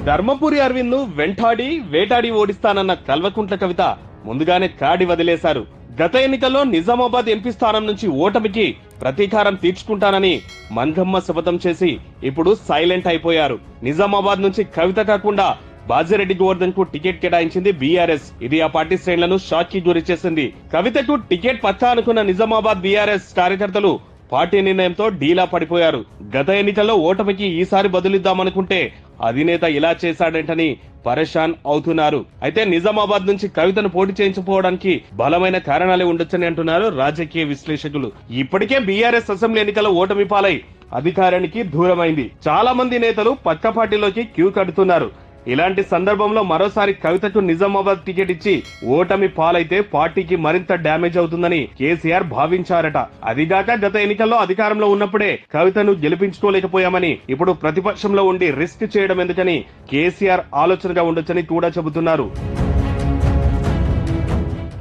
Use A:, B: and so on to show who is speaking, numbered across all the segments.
A: ధర్మపురి అరవింద్ ను వెంటాడి వేటాడి ఓడిస్తానన్న కల్వకుంట్ల కవిత ముందుగానే కాడి వదిలేశారు. గత ఎన్నికల్లో నిజామాబాద్ ఎంపీ స్థానం నుంచి ఓటమికి ప్రతీకారం తీర్చుకుంటానని మంగమ్మ శపథం చేసి ఇప్పుడు సైలెంట్ అయిపోయారు. నిజామాబాద్ నుంచి కవిత కాకుండా బాజిరెడ్డి గోవర్ధన్ కు టికెట్ కేటాయించింది బీఆర్ఎస్. ఇది ఆ పార్టీ శ్రేణులను షాక్ కి గురి చేసింది. కవితకు టికెట్ పచ్చా అనుకున్న నిజామాబాద్ బీఆర్ఎస్ కార్యకర్తలు పార్టీ నిర్ణయంతో డీలా పడిపోయారు. గత ఎన్నికల్లో ఓటమికి ఈసారి బదులిద్దామనుకుంటే అధినేత ఇలా చేశాడంటని పరేషాన్ అవుతున్నారు. అయితే నిజామాబాద్ నుంచి కవితను పోటీ చేయించుకోవడానికి బలమైన కారణాలే ఉండొచ్చని అంటున్నారు రాజకీయ విశ్లేషకులు. ఇప్పటికే బీఆర్ఎస్ అసెంబ్లీ ఎన్నికల్లో ఓటమి పాలై అధికారానికి దూరమైంది. చాలా మంది నేతలు పక్క పార్టీలోకి క్యూ కడుతున్నారు. ఇలాంటి సందర్భంలో మరోసారి కవితకు నిజామాబాద్ టికెట్ ఇచ్చి ఓటమి పాలైతే పార్టీకి మరింత డ్యామేజ్ అవుతుందని కేసీఆర్ భావించారట. అదిగాక గత ఎన్నికల్లో అధికారంలో ఉన్నప్పుడే కవితను గెలిపించుకోలేకపోయామని ఇప్పుడు ప్రతిపక్షంలో ఉండి రిస్క్ చేయడం ఎందుకని కేసీఆర్ ఆలోచనగా ఉండొచ్చని కూడా చెబుతున్నారు.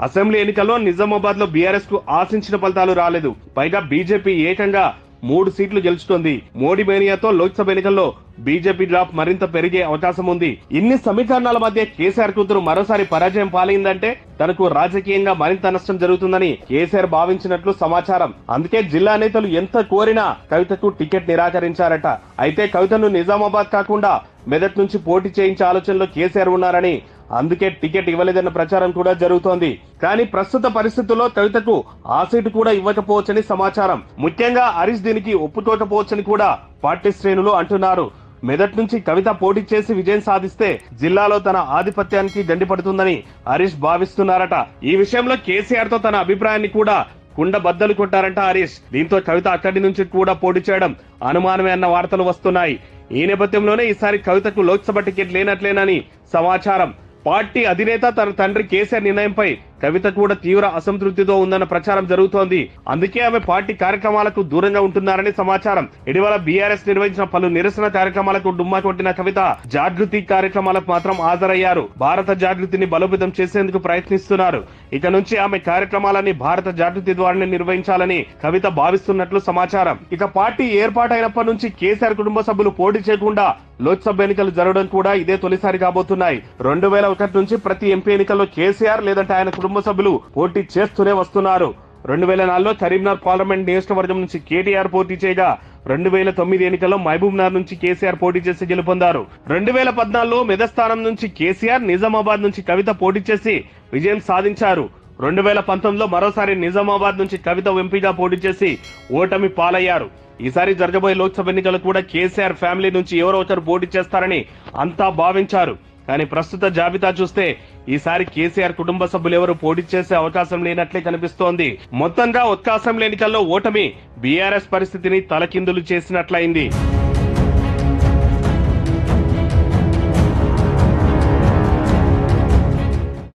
A: అసెంబ్లీ ఎన్నికల్లో నిజామాబాద్ లో బీఆర్ఎస్ కు ఆశించిన ఫలితాలు రాలేదు. పైగా బీజేపీ ఏకంగా 3 సీట్లు గెలుచుకుంది. మోడీ మేనియాతో లోక్సభ ఎన్నికల్లో బీజేపీ డ్రాప్ మరింత పెరిగే అవకాశం ఉంది. ఇన్ని సమీకరణాల మధ్య కేసీఆర్ కూతురు మరోసారి పరాజయం పాలైందంటే తనకు రాజకీయంగా మరింత నష్టం జరుగుతుందని కేసీఆర్ భావించినట్లు సమాచారం. అందుకే జిల్లా నేతలు ఎంత కోరినా కవితకు టికెట్ నిరాకరించారట. అయితే కవితను నిజామాబాద్ కాకుండా మెదక్ నుంచి పోటీ చేయించే ఆలోచనలో కేసీఆర్ ఉన్నారని, అందుకే టికెట్ ఇవ్వలేదన్న ప్రచారం కూడా జరుగుతోంది. కానీ ప్రస్తుత పరిస్థితుల్లో కవితకు ఆ సీటు కూడా ఇవ్వకపోవచ్చని సమాచారం. ముఖ్యంగా హరీష్ దీనికి ఒప్పుకోకపోవచ్చని కూడా పార్టీ శ్రేణులు అంటున్నారు. మెదక్ నుంచి కవిత పోటీ చేసి విజయం సాధిస్తే జిల్లాలో తన ఆధిపత్యానికి గండిపడుతుందని హరీష్ భావిస్తున్నారట. ఈ విషయంలో కేసీఆర్ తో తన అభిప్రాయాన్ని కూడా కుండ బద్దలు కొట్టారంట హరీష్. దీంతో కవిత అక్కడి నుంచి కూడా పోటీ చేయడం అనుమానమే అన్న వార్తలు వస్తున్నాయి. ఈ నేపథ్యంలోనే ఈసారి కవితకు లోక్సభ టికెట్ లేనట్లేనని సమాచారం. పార్టీ అధినేత తన తండ్రి కేసీఆర్ నిర్ణయంపై కవిత కూడా తీవ్ర అసంతృప్తితో ఉందన్న ప్రచారం జరుగుతోంది. అందుకే ఆమె పార్టీ కార్యక్రమాలకు దూరంగా ఉంటున్నారని సమాచారం. ఇటీవల బీఆర్ఎస్ నిర్వహించిన పలు నిరసన కార్యక్రమాలకు డుమ్మా కొట్టిన కవిత జాగృతి కార్యక్రమాలకు మాత్రం హాజరయ్యారు. భారత జాగృతిని బలోపేతం చేసేందుకు ప్రయత్నిస్తున్నారు. ఇక నుంచి ఆమె కార్యక్రమాలన్నీ భారత జాగృతి ద్వారానే నిర్వహించాలని కవిత భావిస్తున్నట్లు సమాచారం. ఇక పార్టీ ఏర్పాటైనప్పటి నుంచి కేసీఆర్ కుటుంబ సభ్యులు పోటీ చేయకుండా లోక్సభ ఎన్నికలు జరగడం కూడా ఇదే తొలిసారి కాబోతున్నాయి. 2001 నుంచి ప్రతి ఎంపీ ఎన్నికల్లో కేసీఆర్ లేదంటే ఆయన కుటుంబ సభ్యులు పోటీ చేస్తూనే వస్తున్నారు. 2004లో కరీంనగర్ పార్లమెంట్ నియోజకవర్గం నుంచి కేటీఆర్ పోటీ చేయగా 2009 ఎన్నికల్లో మహబూబ్నగర్ నుంచి కేసీఆర్ పోటీ చేసి గెలుపొందారు. 2014లో మెదక్ స్థానం నుంచి కేసీఆర్, నిజామాబాద్ నుంచి కవిత పోటీ చేసి విజయం సాధించారు. 2019లో మరోసారి నిజామాబాద్ నుంచి కవిత ఎంపీగా పోటీ చేసి ఓటమి పాలయ్యారు. ఈసారి జరగబోయే లోక్సభ ఎన్నికలు కూడా కేసీఆర్ ఫ్యామిలీ నుంచి ఎవరో ఒకరు పోటీ చేస్తారని అంతా భావించారు. కానీ ప్రస్తుత జాబితా చూస్తే ఈసారి కేసీఆర్ కుటుంబ సభ్యులు ఎవరు పోటీ చేసే అవకాశం లేనట్లే కనిపిస్తోంది. మొత్తంగా ఒక్క అసెంబ్లీ ఎన్నికల్లో ఓటమి బీఆర్ఎస్ పరిస్థితిని తలకిందులు చేసినట్లయింది.